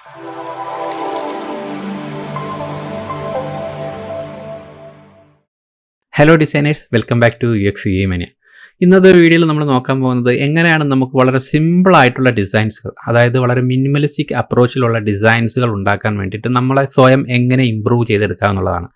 Hello designers, welcome back to uiuxdesign. ഇന്നത്തെ വീഡിയോയിൽ നമ്മൾ നോക്കാൻ പോകുന്നത് എങ്ങനെയാണ് നമുക്ക് വളരെ സിമ്പിളായിട്ടുള്ള ഡിസൈൻസുകൾ, അതായത് വളരെ മിനിമലിസ്റ്റിക് അപ്രോച്ചിലുള്ള ഡിസൈൻസുകൾ ഉണ്ടാക്കാൻ വേണ്ടിയിട്ട് നമ്മളെ സ്വയം എങ്ങനെ ഇമ്പ്രൂവ് ചെയ്തെടുക്കുക എന്നുള്ളതാണ്.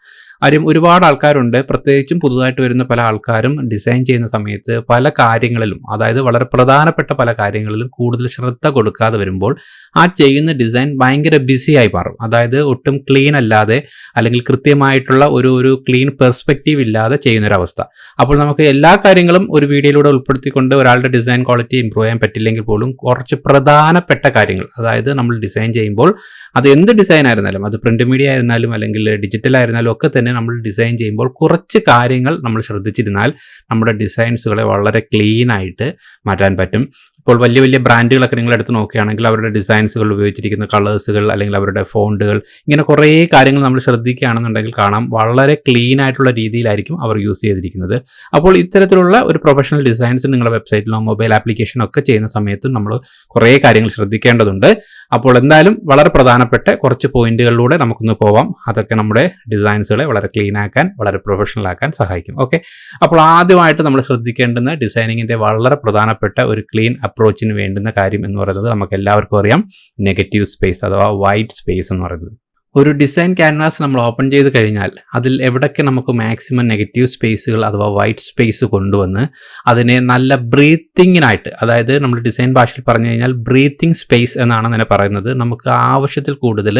കാര്യം ഒരുപാട് ആൾക്കാരുണ്ട്, പ്രത്യേകിച്ചും പുതുതായിട്ട് വരുന്ന പല ആൾക്കാരും ഡിസൈൻ ചെയ്യുന്ന സമയത്ത് പല കാര്യങ്ങളിലും, അതായത് വളരെ പ്രധാനപ്പെട്ട പല കാര്യങ്ങളിലും കൂടുതൽ ശ്രദ്ധ കൊടുക്കാതെ വരുമ്പോൾ ആ ചെയ്യുന്ന ഡിസൈൻ ഭയങ്കര ബിസിയായി മാറും. അതായത് ഒട്ടും ക്ലീൻ അല്ലാതെ, അല്ലെങ്കിൽ കൃത്യമായിട്ടുള്ള ഒരു ക്ലീൻ പെർസ്പെക്റ്റീവ് ഇല്ലാതെ ചെയ്യുന്നൊരവസ്ഥ. അപ്പോൾ നമുക്ക് എല്ലാ കാര്യങ്ങളും ഒരു വീഡിയോയിലൂടെ ഉൾപ്പെടുത്തിക്കൊണ്ട് ഒരാളുടെ ഡിസൈൻ ക്വാളിറ്റി ഇമ്പ്രൂവ് ചെയ്യാൻ പറ്റില്ലെങ്കിൽ പോലും കുറച്ച് പ്രധാനപ്പെട്ട കാര്യങ്ങൾ, അതായത് നമ്മൾ ഡിസൈൻ ചെയ്യുമ്പോൾ അത് എന്ത് ഡിസൈൻ ആയിരുന്നാലും, അത് പ്രിന്റ് മീഡിയ ആയിരുന്നാലും അല്ലെങ്കിൽ ഡിജിറ്റൽ ആയിരുന്നാലും ഒക്കെ തന്നെ നമ്മൾ ഡിസൈൻ ചെയ്യുമ്പോൾ കുറച്ച് കാര്യങ്ങൾ നമ്മൾ ശ്രദ്ധിച്ചിരുന്നാൽ നമ്മുടെ ഡിസൈൻസുകളെ വളരെ ക്ലീൻ ആയിട്ട് മാറ്റാൻ പറ്റും. ഇപ്പോൾ വലിയ വലിയ ബ്രാൻഡുകളൊക്കെ നിങ്ങൾ എടുത്ത് നോക്കുകയാണെങ്കിൽ അവരുടെ ഡിസൈൻസുകൾ ഉപയോഗിച്ചിരിക്കുന്ന കളേഴ്സുകൾ അല്ലെങ്കിൽ അവരുടെ ഫോണ്ടുകൾ, ഇങ്ങനെ കുറേ കാര്യങ്ങൾ നമ്മൾ ശ്രദ്ധിക്കുകയാണെന്നുണ്ടെങ്കിൽ കാണാം വളരെ ക്ലീൻ ആയിട്ടുള്ള രീതിയിലായിരിക്കും അവർ യൂസ് ചെയ്തിരിക്കുന്നത്. അപ്പോൾ ഇത്തരത്തിലുള്ള ഒരു പ്രൊഫഷണൽ ഡിസൈൻസ് നിങ്ങളുടെ വെബ്സൈറ്റിലോ മൊബൈൽ ആപ്ലിക്കേഷനോ ഒക്കെ ചെയ്യുന്ന സമയത്ത് നമ്മൾ കുറേ കാര്യങ്ങൾ ശ്രദ്ധിക്കേണ്ടതുണ്ട്. അപ്പോൾ എന്തായാലും വളരെ പ്രധാനപ്പെട്ട കുറച്ച് പോയിന്റുകളിലൂടെ നമുക്കൊന്ന് പോവാം. അതൊക്കെ നമ്മുടെ ഡിസൈൻസുകളെ വളരെ ക്ലീൻ ആക്കാൻ, വളരെ പ്രൊഫഷണൽ ആക്കാൻ സഹായിക്കും. ഓക്കെ, അപ്പോൾ ആദ്യമായിട്ട് നമ്മൾ ശ്രദ്ധിക്കേണ്ടുന്ന ഡിസൈനിങ്ങിൻ്റെ വളരെ പ്രധാനപ്പെട്ട ഒരു ക്ലീൻ അപ്രോച്ചിന് വേണ്ടുന്ന കാര്യം എന്ന് പറയുന്നത് നമുക്ക് എല്ലാവർക്കും അറിയാം, നെഗറ്റീവ് സ്പേസ് അഥവാ വൈറ്റ് സ്പേസ് എന്ന് പറയുന്നത്. ഒരു ഡിസൈൻ ക്യാൻവാസ് നമ്മൾ ഓപ്പൺ ചെയ്ത് കഴിഞ്ഞാൽ അതിൽ എവിടൊക്കെ നമുക്ക് മാക്സിമം നെഗറ്റീവ് സ്പേസുകൾ അഥവാ വൈറ്റ് സ്പേസ് കൊണ്ടുവന്ന് അതിനെ നല്ല ബ്രീത്തിങ്ങിനായിട്ട്, അതായത് നമ്മൾ ഡിസൈൻ ഭാഷയിൽ പറഞ്ഞു കഴിഞ്ഞാൽ ബ്രീത്തിങ് സ്പേസ് എന്നാണ് അതിനെ പറയുന്നത്, നമുക്ക് ആവശ്യത്തിൽ കൂടുതൽ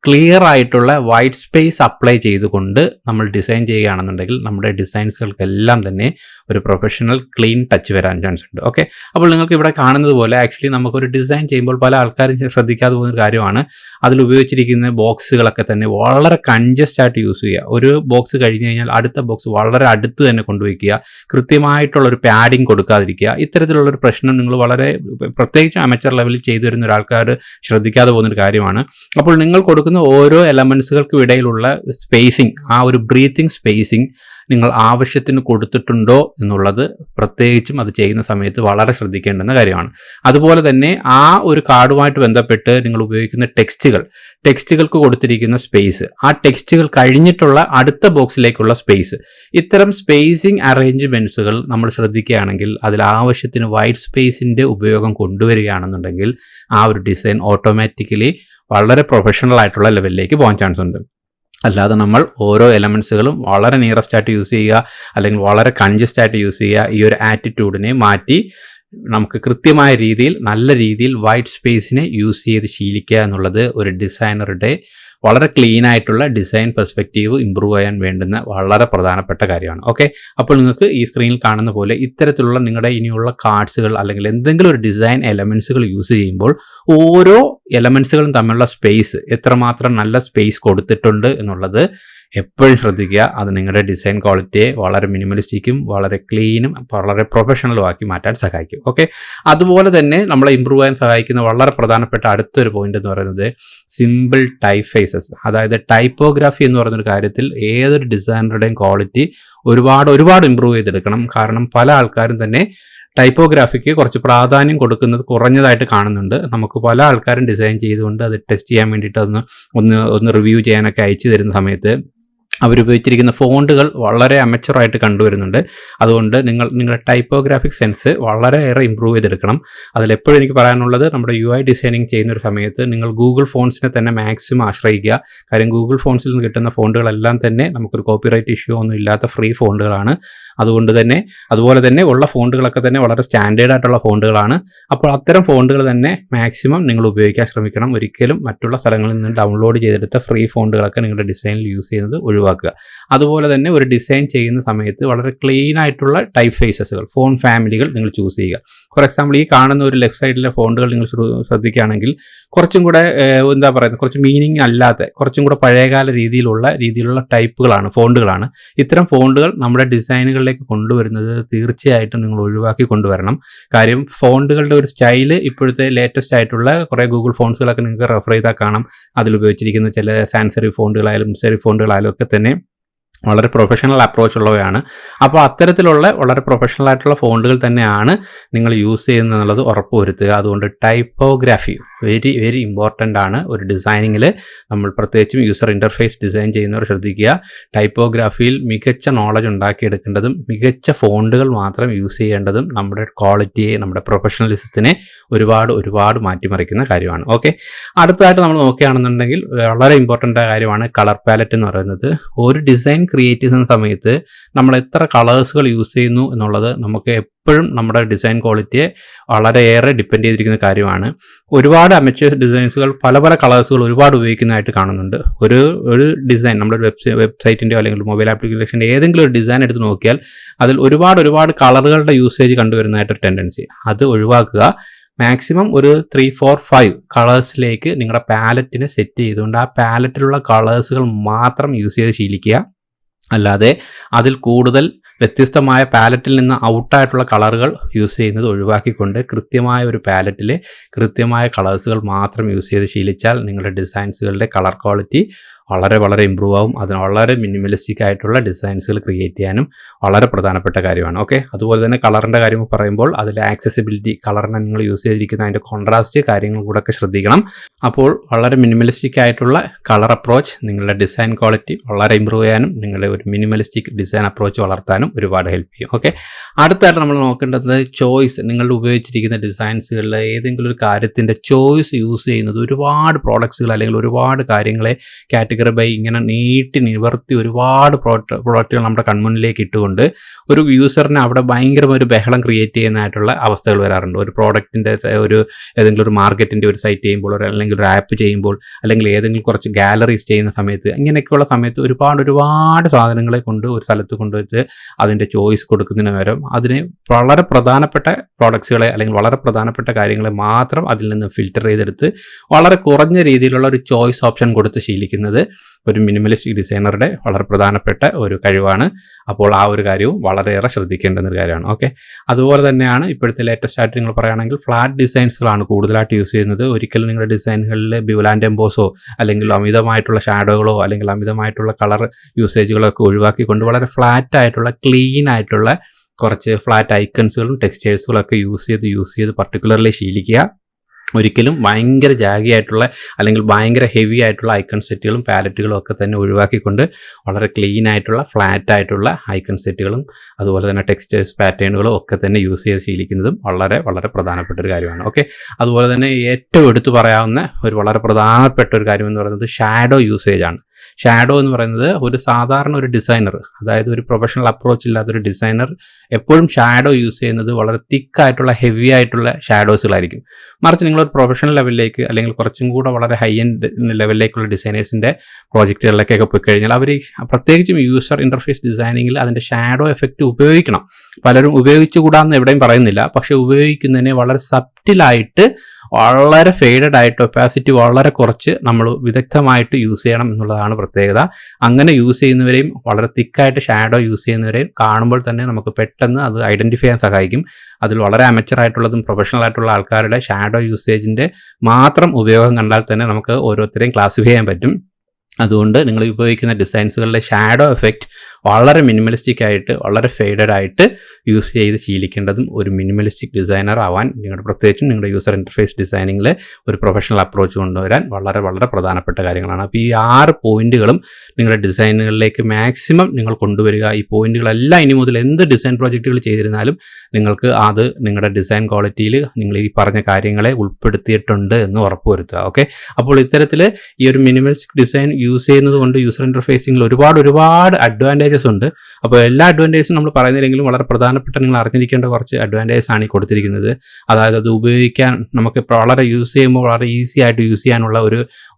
ക്ലിയർ ആയിട്ടുള്ള വൈറ്റ് സ്പേസ് അപ്ലൈ ചെയ്തുകൊണ്ട് നമ്മൾ ഡിസൈൻ ചെയ്യുകയാണെന്നുണ്ടെങ്കിൽ നമ്മുടെ ഡിസൈൻസുകൾക്കെല്ലാം തന്നെ ഒരു പ്രൊഫഷണൽ ക്ലീൻ ടച്ച് വരാൻ ചാൻസ് ഉണ്ട്. ഓക്കെ, അപ്പോൾ നിങ്ങൾക്ക് ഇവിടെ കാണുന്നത് പോലെ ആക്ച്വലി നമുക്കൊരു ഡിസൈൻ ചെയ്യുമ്പോൾ പല ആൾക്കാരും ശ്രദ്ധിക്കാതെ പോകുന്ന കാര്യമാണ്, അതിൽ ഉപയോഗിച്ചിരിക്കുന്ന ബോക്സുകളൊക്കെ തന്നെ വളരെ കൺജസ്റ്റ് ആയിട്ട് യൂസ് ചെയ്യുക. ഒരു ബോക്സ് കഴിഞ്ഞ് കഴിഞ്ഞാൽ അടുത്ത ബോക്സ് വളരെ അടുത്ത് തന്നെ കൊണ്ടുവയ്ക്കുക, കൃത്യമായിട്ടുള്ളൊരു പാഡിങ് കൊടുക്കാതിരിക്കുക. ഇത്തരത്തിലുള്ളൊരു പ്രശ്നം നിങ്ങൾ വളരെ പ്രത്യേകിച്ച് അമച്ചർ ലെവലിൽ ചെയ്തു വരുന്ന ഒരാൾക്കാർ ശ്രദ്ധിക്കാതെ പോകുന്നൊരു കാര്യമാണ്. അപ്പോൾ നിങ്ങൾ കൊടുക്കുന്ന ഓരോ എലമെൻസുകൾക്കും ഇടയിലുള്ള സ്പേസിങ്, ആ ഒരു ബ്രീത്തിങ് സ്പേസിങ് നിങ്ങൾ ആവശ്യത്തിന് കൊടുത്തിട്ടുണ്ടോ എന്നുള്ളത് പ്രത്യേകിച്ചും അത് ചെയ്യുന്ന സമയത്ത് വളരെ ശ്രദ്ധിക്കേണ്ടുന്ന കാര്യമാണ്. അതുപോലെ തന്നെ ആ ഒരു കാർഡുമായിട്ട് ബന്ധപ്പെട്ട് നിങ്ങൾ ഉപയോഗിക്കുന്ന ടെക്സ്റ്റുകൾക്ക് കൊടുത്തിരിക്കുന്ന സ്പേസ്, ആ ടെക്സ്റ്റുകൾ കഴിഞ്ഞിട്ടുള്ള അടുത്ത ബോക്സിലേക്കുള്ള സ്പേസ്, ഇത്തരം സ്പേസിംഗ് അറേഞ്ച്മെൻറ്റ്സുകൾ നമ്മൾ ശ്രദ്ധിക്കുകയാണെങ്കിൽ അതിൽ ആവശ്യത്തിന് വൈറ്റ് സ്പേസിൻ്റെ ഉപയോഗം കൊണ്ടുവരികയാണെന്നുണ്ടെങ്കിൽ ആ ഒരു ഡിസൈൻ ഓട്ടോമാറ്റിക്കലി വളരെ പ്രൊഫഷണൽ ആയിട്ടുള്ള ലെവലിലേക്ക് പോകാൻ ചാൻസ് ഉണ്ട്. അല്ലാതെ നമ്മൾ ഓരോ എലമെൻസുകളും വളരെ നിയറസ്റ്റ് ആയിട്ട് യൂസ് ചെയ്യുക അല്ലെങ്കിൽ വളരെ കൺജസ്റ്റ് ആയിട്ട് യൂസ് ചെയ്യുക, ഈ ഒരു ആറ്റിറ്റ്യൂഡിനെ മാറ്റി നമുക്ക് കൃത്യമായ രീതിയിൽ നല്ല രീതിയിൽ വൈറ്റ് സ്പേസിനെ യൂസ് ചെയ്ത് ശീലിക്കുക എന്നുള്ളത് ഒരു ഡിസൈനറുടെ വളരെ ക്ലീൻ ആയിട്ടുള്ള ഡിസൈൻ പെർസ്പെക്റ്റീവ് ഇമ്പ്രൂവ് ചെയ്യാൻ വേണ്ടുന്ന വളരെ പ്രധാനപ്പെട്ട കാര്യമാണ്. ഓക്കെ, അപ്പോൾ നിങ്ങൾക്ക് ഈ സ്ക്രീനിൽ കാണുന്ന പോലെ ഇത്തരത്തിലുള്ള നിങ്ങളുടെ ഇനിയുള്ള കാർഡ്സുകൾ അല്ലെങ്കിൽ എന്തെങ്കിലും ഒരു ഡിസൈൻ എലമെൻസുകൾ യൂസ് ചെയ്യുമ്പോൾ ഓരോ എലമെൻസുകളും തമ്മിലുള്ള സ്പേസ് എത്രമാത്രം നല്ല സ്പേസ് കൊടുത്തിട്ടുണ്ട് എന്നുള്ളത് എപ്പോഴും ശ്രദ്ധിക്കുക. അത് നിങ്ങളുടെ ഡിസൈൻ ക്വാളിറ്റിയെ വളരെ മിനിമലിസ്റ്റിക്കും വളരെ ക്ലീനും വളരെ പ്രൊഫഷണലും ആക്കി മാറ്റാൻ സഹായിക്കും. ഓക്കെ, അതുപോലെ തന്നെ നമ്മളെ ഇമ്പ്രൂവ് ചെയ്യാൻ സഹായിക്കുന്ന വളരെ പ്രധാനപ്പെട്ട അടുത്തൊരു പോയിന്റ് എന്ന് പറയുന്നത് സിമ്പിൾ ടൈപ്പ് ഫേസസ്, അതായത് ടൈപ്പോഗ്രാഫി എന്ന് പറയുന്നൊരു കാര്യത്തിൽ ഏതൊരു ഡിസൈനറുടെയും ക്വാളിറ്റി ഒരുപാട് ഇമ്പ്രൂവ് ചെയ്തെടുക്കണം. കാരണം പല ആൾക്കാരും തന്നെ ടൈപ്പോഗ്രാഫിക്ക് കുറച്ച് പ്രാധാന്യം കൊടുക്കുന്നത് കുറഞ്ഞതായിട്ട് കാണുന്നുണ്ട്. നമുക്ക് പല ആൾക്കാരും ഡിസൈൻ ചെയ്തുകൊണ്ട് അത് ടെസ്റ്റ് ചെയ്യാൻ വേണ്ടിയിട്ട് ഒന്ന് റിവ്യൂ ചെയ്യാനൊക്കെ അയച്ചു തരുന്ന സമയത്ത് അവരുപയോഗിച്ചിരിക്കുന്ന ഫോണ്ടുകൾ വളരെ അമച്ചുറായിട്ട് കണ്ടുവരുന്നുണ്ട്. അതുകൊണ്ട് നിങ്ങളുടെ ടൈപ്പോഗ്രാഫിക് സെൻസ് വളരെയേറെ ഇമ്പ്രൂവ് ചെയ്തെടുക്കണം. അതിലെപ്പോഴും എനിക്ക് പറയാനുള്ളത്, നമ്മുടെ UI ഡിസൈനിങ് ചെയ്യുന്ന ഒരു സമയത്ത് നിങ്ങൾ ഗൂഗിൾ ഫോൺസിനെ തന്നെ മാക്സിമം ആശ്രയിക്കുക. കാര്യം ഗൂഗിൾ ഫോൺസിൽ നിന്ന് കിട്ടുന്ന ഫോണ്ടുകളെല്ലാം തന്നെ നമുക്കൊരു കോപ്പിറൈറ്റ് ഇഷ്യൂ ഒന്നും ഇല്ലാത്ത ഫ്രീ ഫോണ്ടുകളാണ്. അതുപോലെ തന്നെ ഉള്ള ഫോണ്ടുകളൊക്കെ തന്നെ വളരെ സ്റ്റാൻഡേർഡ് ആയിട്ടുള്ള ഫോണ്ടുകളാണ്. അപ്പോൾ അത്തരം ഫോണ്ടുകൾ തന്നെ മാക്സിമം നിങ്ങൾ ഉപയോഗിക്കാൻ ശ്രമിക്കണം. ഒരിക്കലും മറ്റുള്ള സ്ഥലങ്ങളിൽ നിന്ന് ഡൗൺലോഡ് ചെയ്തെടുത്ത ഫ്രീ ഫോണ്ടുകളൊക്കെ നിങ്ങളുടെ ഡിസൈനിൽ യൂസ് ചെയ്യുന്നത് ഒഴിവാക്കുക. അതുപോലെ തന്നെ ഒരു ഡിസൈൻ ചെയ്യുന്ന സമയത്ത് വളരെ ക്ലീൻ ആയിട്ടുള്ള ടൈപ്പ് ഫേസസുകൾ, ഫോൺ ഫാമിലികൾ നിങ്ങൾ ചൂസ് ചെയ്യുക. ഫോർ എക്സാമ്പിൾ, ഈ കാണുന്ന ഒരു ലെഫ്റ്റ് സൈഡിലെ ഫോണ്ടുകൾ നിങ്ങൾ ശ്രദ്ധിക്കുകയാണെങ്കിൽ കുറച്ചും കൂടെ കുറച്ച് മീനിങ് അല്ലാത്ത, കുറച്ചും കൂടെ പഴയകാല രീതിയിലുള്ള ടൈപ്പുകളാണ്, ഫോണ്ടുകളാണ്. ഇത്തരം ഫോണ്ടുകൾ നമ്മുടെ ഡിസൈനുകളിലേക്ക് കൊണ്ടുവരുന്നത് തീർച്ചയായിട്ടും നിങ്ങൾ ഒഴിവാക്കി കൊണ്ടുവരണം. കാര്യം ഫോണ്ടുകളുടെ ഒരു സ്റ്റൈല് ഇപ്പോഴത്തെ ലേറ്റസ്റ്റ് ആയിട്ടുള്ള കുറേ ഗൂഗിൾ ഫോൺസുകളൊക്കെ നിങ്ങൾക്ക് റെഫർ ചെയ്താൽ കാണാം. അതിലുപയോഗിച്ചിരിക്കുന്ന ചില സാൻസ് സെറിഫ് ഫോണ്ടുകളായാലും സെറിഫ് ഫോണ്ടുകളായാലും ഒക്കെ തന്നെ വളരെ പ്രൊഫഷണൽ അപ്രോച്ച് ഉള്ളവയാണ്. അപ്പോൾ അത്തരത്തിലുള്ള വളരെ പ്രൊഫഷണൽ ആയിട്ടുള്ള ഫോണ്ടുകൾ തന്നെയാണ് നിങ്ങൾ യൂസ് ചെയ്യുന്നത് എന്നുള്ളത് ഉറപ്പ് വരുത്തുക. അതുകൊണ്ട് ടൈപ്പോഗ്രാഫി വെരി വെരി ഇമ്പോർട്ടൻ്റ് ആണ് ഒരു ഡിസൈനിങ്ങിൽ. നമ്മൾ പ്രത്യേകിച്ചും യൂസർ ഇൻ്റർഫേസ് ഡിസൈൻ ചെയ്യുന്നവർ ശ്രദ്ധിക്കുക. ടൈപ്പോഗ്രാഫിയിൽ മികച്ച നോളജ് ഉണ്ടാക്കിയെടുക്കേണ്ടതും മികച്ച ഫോണ്ടുകൾ മാത്രം യൂസ് ചെയ്യേണ്ടതും നമ്മുടെ ക്വാളിറ്റിയെ, നമ്മുടെ പ്രൊഫഷണലിസത്തിനെ ഒരുപാട് മാറ്റിമറിക്കുന്ന കാര്യമാണ്. ഓക്കെ, അടുത്തതായിട്ട് നമ്മൾ നോക്കുകയാണെന്നുണ്ടെങ്കിൽ വളരെ ഇമ്പോർട്ടൻ്റ് കാര്യമാണ് കളർ പാലറ്റ് എന്ന് പറയുന്നത്. ഒരു ഡിസൈൻ ക്രിയേറ്റ് ചെയ്യുന്ന സമയത്ത് നമ്മൾ എത്ര കളേഴ്സുകൾ യൂസ് ചെയ്യുന്നു എന്നുള്ളത് നമുക്ക് എപ്പോഴും നമ്മുടെ ഡിസൈൻ ക്വാളിറ്റിയെ വളരെയേറെ ഡിപ്പെൻഡ് ചെയ്തിരിക്കുന്ന കാര്യമാണ്. ഒരുപാട് അമച്വർ ഡിസൈൻസുകൾ പല കളേഴ്സുകൾ ഒരുപാട് ഉപയോഗിക്കുന്നതായിട്ട് കാണുന്നുണ്ട്. ഒരു ഡിസൈൻ നമ്മുടെ വെബ്സൈറ്റിൻ്റെയോ അല്ലെങ്കിൽ മൊബൈൽ ആപ്ലിക്കേഷൻ്റെ ഏതെങ്കിലും ഒരു ഡിസൈൻ എടുത്ത് നോക്കിയാൽ അതിൽ ഒരുപാട് കളറുകളുടെ യൂസേജ് കണ്ടുവരുന്നതായിട്ടൊരു ടെൻഡൻസി. അത് ഒഴിവാക്കുക. മാക്സിമം ഒരു 3, 4, 5 കളേഴ്സിലേക്ക് നിങ്ങളുടെ പാലറ്റിനെ സെറ്റ് ചെയ്തുകൊണ്ട് ആ പാലറ്റിലുള്ള കളേഴ്സുകൾ മാത്രം യൂസ് ചെയ്ത് ശീലിക്കുക. അല്ലാതെ അതിൽ കൂടുതൽ വ്യത്യസ്തമായ പാലറ്റിൽ നിന്ന് ഔട്ടായിട്ടുള്ള കളറുകൾ യൂസ് ചെയ്യുന്നത് ഒഴിവാക്കിക്കൊണ്ട് കൃത്യമായ ഒരു പാലറ്റിൽ കൃത്യമായ കളേഴ്സുകൾ മാത്രം യൂസ് ചെയ്ത് ശീലിച്ചാൽ നിങ്ങളുടെ ഡിസൈൻസുകളുടെ കളർ ക്വാളിറ്റി വളരെ ഇമ്പ്രൂവ് ആവും. അതിന് വളരെ മിനിമലിസ്റ്റിക് ആയിട്ടുള്ള ഡിസൈൻസുകൾ ക്രിയേറ്റ് ചെയ്യാനും വളരെ പ്രധാനപ്പെട്ട കാര്യമാണ്. ഓക്കെ, അതുപോലെ തന്നെ കളറിൻ്റെ കാര്യം പറയുമ്പോൾ അതിൽ ആക്സസിബിലിറ്റി, കളറിനെ നിങ്ങൾ യൂസ് ചെയ്തിരിക്കുന്ന അതിൻ്റെ കോൺട്രാസ്റ്റ് കാര്യങ്ങൾ കൂടെ ഒക്കെ ശ്രദ്ധിക്കണം. അപ്പോൾ വളരെ മിനിമലിസ്റ്റിക് ആയിട്ടുള്ള കളർ അപ്രോച്ച് നിങ്ങളുടെ ഡിസൈൻ ക്വാളിറ്റി വളരെ ഇമ്പ്രൂവ് ചെയ്യാനും നിങ്ങളുടെ ഒരു മിനിമലിസ്റ്റിക് ഡിസൈൻ അപ്രോച്ച് വളർത്താനും ഒരുപാട് ഹെൽപ്പ് ചെയ്യും. ഓക്കെ, അടുത്തായിട്ട് നമ്മൾ നോക്കേണ്ടത് ചോയ്സ്. നിങ്ങൾ ഉപയോഗിച്ചിരിക്കുന്ന ഡിസൈൻസുകളിൽ ഏതെങ്കിലും ഒരു കാര്യത്തിൻ്റെ ചോയ്സ് യൂസ് ചെയ്യുന്നത് ഒരുപാട് പ്രോഡക്ട്സുകൾ അല്ലെങ്കിൽ ഒരുപാട് കാര്യങ്ങളെ കാറ്റഗറി ബൈ ഇങ്ങനെ നീട്ടി നിവർത്തി ഒരുപാട് പ്രോഡക്റ്റുകൾ നമ്മുടെ കൺമുന്നിലേക്ക് ഇട്ടുകൊണ്ട് ഒരു യൂസറിനെ അവിടെ ഭയങ്കരമായ ഒരു ബഹളം ക്രിയേറ്റ് ചെയ്യുന്നതായിട്ടുള്ള അവസ്ഥകൾ വരാറുണ്ട്. ഒരു പ്രോഡക്റ്റിൻ്റെ ഏതെങ്കിലും ഒരു മാർക്കറ്റിൻ്റെ ഒരു സൈറ്റ് ചെയ്യുമ്പോൾ അല്ലെങ്കിൽ ഒരു ആപ്പ് ചെയ്യുമ്പോൾ അല്ലെങ്കിൽ ഏതെങ്കിലും കുറച്ച് ഗാലറീസ് ചെയ്യുന്ന സമയത്ത് ഇങ്ങനെയൊക്കെയുള്ള സമയത്ത് ഒരുപാട് സാധനങ്ങളെ കൊണ്ട് ഒരു സ്ഥലത്ത് കൊണ്ടുവച്ച് അതിൻ്റെ ചോയ്സ് കൊടുക്കുന്നതിന് പകരം അതിന് വളരെ പ്രധാനപ്പെട്ട പ്രോഡക്ട്സുകളെ അല്ലെങ്കിൽ വളരെ പ്രധാനപ്പെട്ട കാര്യങ്ങളെ മാത്രം അതിൽ നിന്ന് ഫിൽറ്റർ ചെയ്തെടുത്ത് വളരെ കുറഞ്ഞ രീതിയിലുള്ള ഒരു ചോയ്സ് ഓപ്ഷൻ കൊടുത്ത് ശീലിക്കുന്നത് ഒരു മിനിമലിസ്റ്റിക് ഡിസൈനറുടെ വളരെ പ്രധാനപ്പെട്ട ഒരു കഴിവാണ്. അപ്പോൾ ആ ഒരു കാര്യവും വളരെയേറെ ശ്രദ്ധിക്കേണ്ടുന്ന ഒരു കാര്യമാണ്. ഓക്കെ, അതുപോലെ തന്നെയാണ് ഇപ്പോഴത്തെ ലേറ്റസ്റ്റ് ആയിട്ട് നിങ്ങൾ പറയുകയാണെങ്കിൽ ഫ്ലാറ്റ് ഡിസൈൻസുകളാണ് കൂടുതലായിട്ട് യൂസ് ചെയ്യുന്നത്. ഒരിക്കലും നിങ്ങളുടെ ഡിസൈനുകളിൽ ബിവലാൻഡ് എംബോസോ അല്ലെങ്കിൽ അമിതമായിട്ടുള്ള ഷാഡോകളോ അല്ലെങ്കിൽ അമിതമായിട്ടുള്ള കളർ യൂസേജുകളോ ഒക്കെ ഒഴിവാക്കിക്കൊണ്ട് വളരെ ഫ്ലാറ്റ് ആയിട്ടുള്ള ക്ലീൻ ആയിട്ടുള്ള കുറച്ച് ഫ്ലാറ്റ് ഐക്കൺസുകളും ടെക്സ്റ്റേഴ്സുകളും ഒക്കെ യൂസ് ചെയ്ത് പർട്ടിക്കുലർലി ശീലിക്കുക. ഒരിക്കലും ഭയങ്കര ജാഗി ആയിട്ടുള്ള അല്ലെങ്കിൽ ഭയങ്കര ഹെവി ആയിട്ടുള്ള ഐക്കൺ സെറ്റുകളും പാലറ്റുകളും ഒക്കെ തന്നെ ഒഴിവാക്കിക്കൊണ്ട് വളരെ ക്ലീൻ ആയിട്ടുള്ള ഫ്ലാറ്റ് ആയിട്ടുള്ള ഐക്കൺ സെറ്റുകളും അതുപോലെ തന്നെ ടെക്സ്റ്റേഴ്സ് പാറ്റേണുകളും ഒക്കെ തന്നെ യൂസ് ചെയ്ത് ശീലിക്കുന്നതും വളരെ പ്രധാനപ്പെട്ട ഒരു കാര്യമാണ്. ഓക്കെ, അതുപോലെ തന്നെ ഏറ്റവും എടുത്തു പറയാവുന്ന ഒരു വളരെ പ്രധാനപ്പെട്ട ഒരു കാര്യം എന്ന് പറയുന്നത് ഷാഡോ യൂസേജ് ആണ്. ഷാഡോ എന്ന് പറയുന്നത് ഒരു സാധാരണ ഒരു ഡിസൈനർ, അതായത് ഒരു പ്രൊഫഷണൽ അപ്രോച്ച് ഇല്ലാത്തൊരു ഡിസൈനർ എപ്പോഴും ഷാഡോ യൂസ് ചെയ്യുന്നത് വളരെ തിക്കായിട്ടുള്ള ഹെവി ആയിട്ടുള്ള ഷാഡോസുകളായിരിക്കും. മറിച്ച് നിങ്ങളൊരു പ്രൊഫഷണൽ ലെവലിലേക്ക് അല്ലെങ്കിൽ കുറച്ചും കൂടെ വളരെ ഹൈ എൻഡ് ലെവലിലേക്കുള്ള ഡിസൈനേഴ്സിൻ്റെ പ്രോജക്റ്റുകളിലേക്കൊക്കെ പോയി കഴിഞ്ഞാൽ അവർ പ്രത്യേകിച്ചും യൂസർ ഇൻ്റർഫേസ് ഡിസൈനിങ്ങിൽ അതിൻ്റെ ഷാഡോ എഫക്റ്റ് ഉപയോഗിക്കണം. പലരും ഉപയോഗിച്ചുകൂടാന്ന് എവിടെയും പറയുന്നില്ല, പക്ഷേ ഉപയോഗിക്കുന്നതിനെ വളരെ സബ്റ്റിലായിട്ട് വളരെ ഫെയ്ഡഡ് ആയിട്ട് ഒപ്പാസിറ്റി വളരെ കുറച്ച് നമ്മൾ വിദഗ്ധമായിട്ട് യൂസ് ചെയ്യണം എന്നുള്ളതാണ് പ്രത്യേകത. അങ്ങനെ യൂസ് ചെയ്യുന്നവരെയും വളരെ തിക്കായിട്ട് ഷാഡോ യൂസ് ചെയ്യുന്നവരെയും കാണുമ്പോൾ തന്നെ നമുക്ക് പെട്ടെന്ന് അത് ഐഡൻറ്റിഫൈ ചെയ്യാൻ സഹായിക്കും. അതിൽ വളരെ അമച്ചറായിട്ടുള്ളതും പ്രൊഫഷണൽ ആയിട്ടുള്ള ആൾക്കാരുടെ ഷാഡോ യൂസേജിൻ്റെ മാത്രം ഉപയോഗം കണ്ടാൽ തന്നെ നമുക്ക് ഓരോരുത്തരെയും ക്ലാസിഫൈ ചെയ്യാൻ പറ്റും. അതുകൊണ്ട് നിങ്ങൾ ഉപയോഗിക്കുന്ന ഡിസൈൻസുകളിലെ ഷാഡോ എഫക്റ്റ് വളരെ മിനിമലിസ്റ്റിക് ആയിട്ട് വളരെ ഫെയ്ഡഡ് ആയിട്ട് യൂസ് ചെയ്ത് ശീലിക്കേണ്ടതും ഒരു മിനിമലിസ്റ്റിക് ഡിസൈനർ ആവാൻ പ്രത്യേകിച്ചും നിങ്ങളുടെ യൂസർ ഇൻ്റർഫേസ് ഡിസൈനിങ്ങിൽ ഒരു പ്രൊഫഷണൽ അപ്രോച്ച് കൊണ്ടുവരാൻ വളരെ പ്രധാനപ്പെട്ട കാര്യങ്ങളാണ്. അപ്പോൾ ഈ 6 പോയിന്റുകളും നിങ്ങളുടെ ഡിസൈനുകളിലേക്ക് മാക്സിമം നിങ്ങൾ കൊണ്ടുവരിക. ഈ പോയിന്റുകളെല്ലാം ഇനി മുതൽ എന്ത് ഡിസൈൻ പ്രോജക്റ്റുകൾ ചെയ്തിരുന്നാലും നിങ്ങൾക്ക് അത് നിങ്ങളുടെ ഡിസൈൻ ക്വാളിറ്റിയിൽ നിങ്ങൾ ഈ പറഞ്ഞ കാര്യങ്ങളെ ഉൾപ്പെടുത്തിയിട്ടുണ്ട് എന്ന് ഉറപ്പുവരുത്തുക. ഓക്കെ, അപ്പോൾ ഇത്തരത്തിൽ ഈ ഒരു മിനിമലിസ്റ്റിക് ഡിസൈൻ യൂസ് ചെയ്യുന്നത് കൊണ്ട് യൂസർ ഇൻ്റർഫേസിങ്ങിൽ ഒരുപാട് അഡ്വാൻറ്റേജസ് ഉണ്ട്. അപ്പോൾ എല്ലാ അഡ്വാൻറ്റേജസും നമ്മൾ പറയുന്നില്ലെങ്കിലും വളരെ പ്രധാനപ്പെട്ട നിങ്ങൾ അറിഞ്ഞിരിക്കേണ്ട കുറച്ച് അഡ്വാൻറ്റേജസ് ആണ് ഈ കൊടുത്തിരിക്കുന്നത്. അതായത് അത് ഉപയോഗിക്കാൻ നമുക്ക് വളരെ യൂസ് ചെയ്യുമ്പോൾ വളരെ ഈസി ആയിട്ട് യൂസ് ചെയ്യാനുള്ള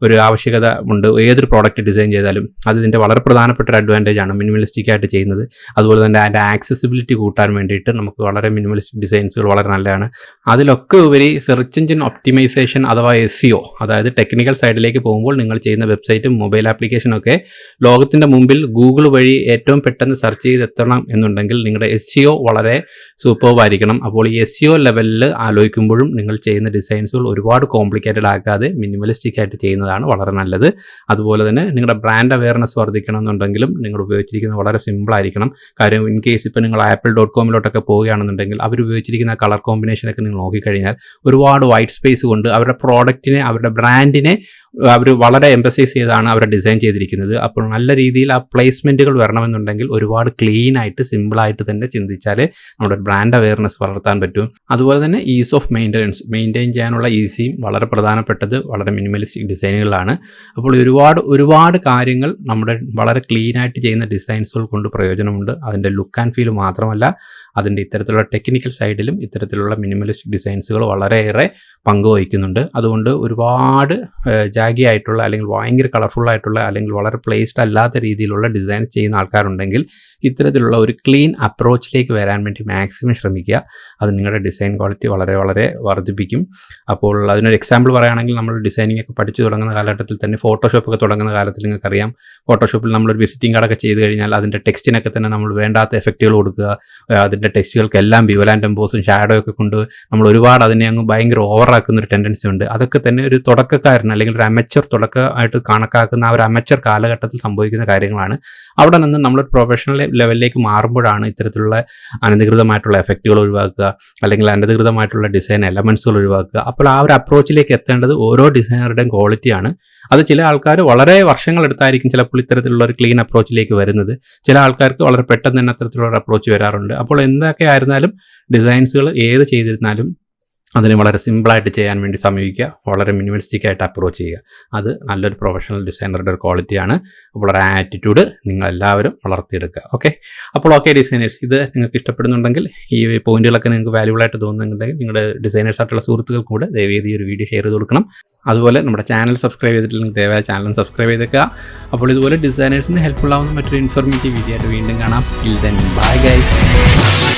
ഒരു ആവശ്യകത ഉണ്ട്. ഏതൊരു പ്രോഡക്റ്റ് ഡിസൈൻ ചെയ്താലും അതിൻ്റെ വളരെ പ്രധാനപ്പെട്ട ഒരു അഡ്വാൻറ്റേജ് ആണ് മിനിമലിസ്റ്റിക് ആയിട്ട് ചെയ്യുന്നത്. അതുപോലെ തന്നെ അതിൻ്റെ ആക്സസിബിലിറ്റി കൂട്ടാൻ വേണ്ടിയിട്ട് നമുക്ക് വളരെ മിനിമലിസ്റ്റിക് ഡിസൈൻസുകൾ വളരെ നല്ലതാണ്. അതിലൊക്കെ ഉപരി സെർച്ച് എഞ്ചിൻ ഒപ്റ്റിമൈസേഷൻ അഥവാ SEO, അതായത് ടെക്നിക്കൽ സൈഡിലേക്ക് പോകുമ്പോൾ നിങ്ങൾ ചെയ്യുന്ന വെബ്സൈറ്റും മൊബൈൽ മൊബൈൽ ആപ്ലിക്കേഷനൊക്കെ ലോകത്തിൻ്റെ മുമ്പിൽ ഗൂഗിൾ വഴി ഏറ്റവും പെട്ടെന്ന് സെർച്ച് ചെയ്തെത്തണം എന്നുണ്ടെങ്കിൽ നിങ്ങളുടെ SEO വളരെ സൂപ്പർവായിരിക്കണം. അപ്പോൾ ഈ SEO ലെവലിൽ ആലോചിക്കുമ്പോഴും നിങ്ങൾ ചെയ്യുന്ന ഡിസൈൻസുകൾ ഒരുപാട് കോംപ്ലിക്കേറ്റഡ് ആക്കാതെ മിനിമലിസ്റ്റിക് ആയിട്ട് ചെയ്യുന്നതാണ് വളരെ നല്ലത്. അതുപോലെ തന്നെ നിങ്ങളുടെ ബ്രാൻഡ് അവയർനെസ് വർദ്ധിക്കണം എന്നുണ്ടെങ്കിലും നിങ്ങൾ ഉപയോഗിച്ചിരിക്കുന്നത് വളരെ സിമ്പിളായിരിക്കണം. കാര്യം ഇൻ കേസ് ഇപ്പോൾ നിങ്ങൾ apple.com-ലോട്ടൊക്കെ പോവുകയാണെന്നുണ്ടെങ്കിൽ അവർ ഉപയോഗിച്ചിരിക്കുന്ന കളർ കോമ്പിനേഷനൊക്കെ നിങ്ങൾ നോക്കിക്കഴിഞ്ഞാൽ ഒരുപാട് വൈറ്റ് സ്പേസ് കൊണ്ട് അവരുടെ പ്രോഡക്റ്റിനെ അവരുടെ ബ്രാൻഡിനെ അവർ വളരെ എംഫസൈസ് ചെയ്താണ് അവരെ ഡിസൈൻ ചെയ്തിരിക്കുന്നത്. അപ്പോൾ നല്ല രീതിയിൽ ആ പ്ലേസ്മെൻറ്റുകൾ വരണമെന്നുണ്ടെങ്കിൽ ഒരുപാട് ക്ലീൻ ആയിട്ട് സിമ്പിളായിട്ട് തന്നെ ചിന്തിച്ചാലേ നമ്മുടെ ബ്രാൻഡ് അവയർനെസ് വളർത്താൻ പറ്റും. അതുപോലെ തന്നെ ഈസ് ഓഫ് മെയിൻറ്റെയിൻ ചെയ്യാനുള്ള ഈസിയും വളരെ പ്രധാനപ്പെട്ടത് വളരെ മിനിമലിസ്റ്റിക് ഡിസൈനുകളാണ്. അപ്പോൾ ഒരുപാട് കാര്യങ്ങൾ നമ്മുടെ വളരെ ക്ലീൻ ആയിട്ട് ചെയ്യുന്ന ഡിസൈൻസുകൾ കൊണ്ട് പ്രയോജനമുണ്ട്. അതിൻ്റെ ലുക്ക് ആൻഡ് ഫീൽ മാത്രമല്ല അതിൻ്റെ ഇത്തരത്തിലുള്ള ടെക്നിക്കൽ സൈഡിലും ഇത്തരത്തിലുള്ള മിനിമലിസ്റ്റിക് ഡിസൈൻസുകൾ വളരെയേറെ പങ്കുവഹിക്കുന്നുണ്ട്. അതുകൊണ്ട് ഒരുപാട് ജാഗി ആയിട്ടുള്ള അല്ലെങ്കിൽ ഭയങ്കര കളർഫുള്ളായിട്ടുള്ള അല്ലെങ്കിൽ വളരെ പ്ലേസ്ഡ് അല്ലാത്ത രീതിയിലുള്ള ഡിസൈൻ ചെയ്യുന്ന ആൾക്കാരുണ്ടെങ്കിൽ ഇത്തരത്തിലുള്ള ഒരു ക്ലീൻ അപ്രോച്ചിലേക്ക് വരാൻ വേണ്ടി മാക്സിമം ശ്രമിക്കുക. അത് നിങ്ങളുടെ ഡിസൈൻ ക്വാളിറ്റി വളരെ വളരെ വർദ്ധിപ്പിക്കും. അപ്പോൾ അതിനൊരു എക്സാമ്പിൾ പറയുകയാണെങ്കിൽ നമ്മൾ ഡിസൈനിങ് ഒക്കെ പഠിച്ചു തുടങ്ങുന്ന കാലഘട്ടത്തിൽ തന്നെ ഫോട്ടോഷോപ്പൊക്കെ തുടങ്ങുന്ന കാലത്തിൽ നിങ്ങൾക്കറിയാം, ഫോട്ടോഷോപ്പിൽ നമ്മളൊരു വിസിറ്റിംഗ് കാർഡൊക്കെ ചെയ്ത് കഴിഞ്ഞാൽ അതിൻ്റെ ടെക്സ്റ്റിനൊക്കെ തന്നെ നമ്മൾ വേണ്ടാത്ത എഫക്റ്റുകൾ കൊടുക്കുക. അതിൻ്റെ ടെക്സ്റ്റുകൾക്കെല്ലാം ബിവലാൻഡ് എംബോസും ഷാഡോ ഒക്കെ കൊണ്ട് നമ്മൾ ഒരുപാട് അതിനെ അങ്ങ് ഭയങ്കര ഓവറാക്കുന്നൊരു ടെൻഡൻസി ഉണ്ട്. അതൊക്കെ തന്നെ ഒരു തുടക്കക്കാരൻ അല്ലെങ്കിൽ ഒരു അമച്ചർ തുടക്കമായിട്ട് കണക്കാക്കുന്ന ആ ഒരു അമച്ചർ കാലഘട്ടത്തിൽ സംഭവിക്കുന്ന കാര്യങ്ങളാണ്. അവിടെ നിന്ന് നമ്മളൊരു പ്രൊഫഷണൽ ലെവലിലേക്ക് മാറുമ്പോഴാണ് ഇത്തരത്തിലുള്ള അനധികൃതമായിട്ടുള്ള എഫക്റ്റുകൾ ഒഴിവാക്കുക അല്ലെങ്കിൽ അനധികൃതമായിട്ടുള്ള ഡിസൈൻ എലമെൻസുകൾ ഒഴിവാക്കുക. അപ്പോൾ ആ ഒരു അപ്രോച്ചിലേക്ക് എത്തേണ്ടത് ഓരോ ഡിസൈനറുടെയും ക്വാളിറ്റിയാണ്. അത് ചില ആൾക്കാർ വളരെ വർഷങ്ങളെടുത്തായിരിക്കും ചിലപ്പോൾ ഇത്തരത്തിലുള്ള ഒരു ക്ലീൻ അപ്രോച്ചിലേക്ക് വരുന്നത്. ചില ആൾക്കാർക്ക് വളരെ പെട്ടെന്ന് തന്നെ അത്തരത്തിലുള്ള ഒരു അപ്രോച്ച് വരാറുണ്ട്. അപ്പോൾ എന്തൊക്കെ ആയിരുന്നാലും ഡിസൈൻസുകൾ ഏത് ചെയ്തിരുന്നാലും അതിന് വളരെ സിമ്പിളായിട്ട് ചെയ്യാൻ വേണ്ടി സമീപിക്കുക. വളരെ മിനിമലിസ്റ്റിക് ആയിട്ട് അപ്രോച്ച് ചെയ്യുക. അത് നല്ലൊരു പ്രൊഫഷണൽ ഡിസൈനറുടെ ഒരു ക്വാളിറ്റിയാണ്. അപ്പോൾ ഒരു ആറ്റിറ്റ്യൂഡ് നിങ്ങളെല്ലാവരും വളർത്തിയെടുക്കുക. അപ്പോൾ ഡിസൈനേഴ്സ്, ഇത് നിങ്ങൾക്ക് ഇഷ്ടപ്പെടുന്നുണ്ടെങ്കിൽ ഈ പോയിന്റുകളൊക്കെ നിങ്ങൾക്ക് വാല്യൂബിൾ ആയിട്ട് തോന്നുന്നുണ്ടെങ്കിൽ നിങ്ങളുടെ ഡിസൈനേഴ്സ് ആയിട്ടുള്ള സുഹൃത്തുക്കൾ കൂടെ ദയവേദി ഈ ഒരു വീഡിയോ ഷെയർ ചെയ്ത് കൊടുക്കണം. അതുപോലെ നമ്മുടെ ചാനൽ സബ്സ്ക്രൈബ് ചെയ്തിട്ടില്ലെങ്കിൽ ദയവായി ചാനൽ സബ്സ്ക്രൈബ് ചെയ്തേക്കുക. അപ്പോൾ ഇതുപോലെ ഡിസൈനേഴ്സിന് ഹെൽപ്ഫുൾ ആവുന്ന മറ്റൊരു ഇൻഫോർമേറ്റീവ് വീഡിയോ ആയിട്ട് വീണ്ടും കാണാം. Till then bye guys.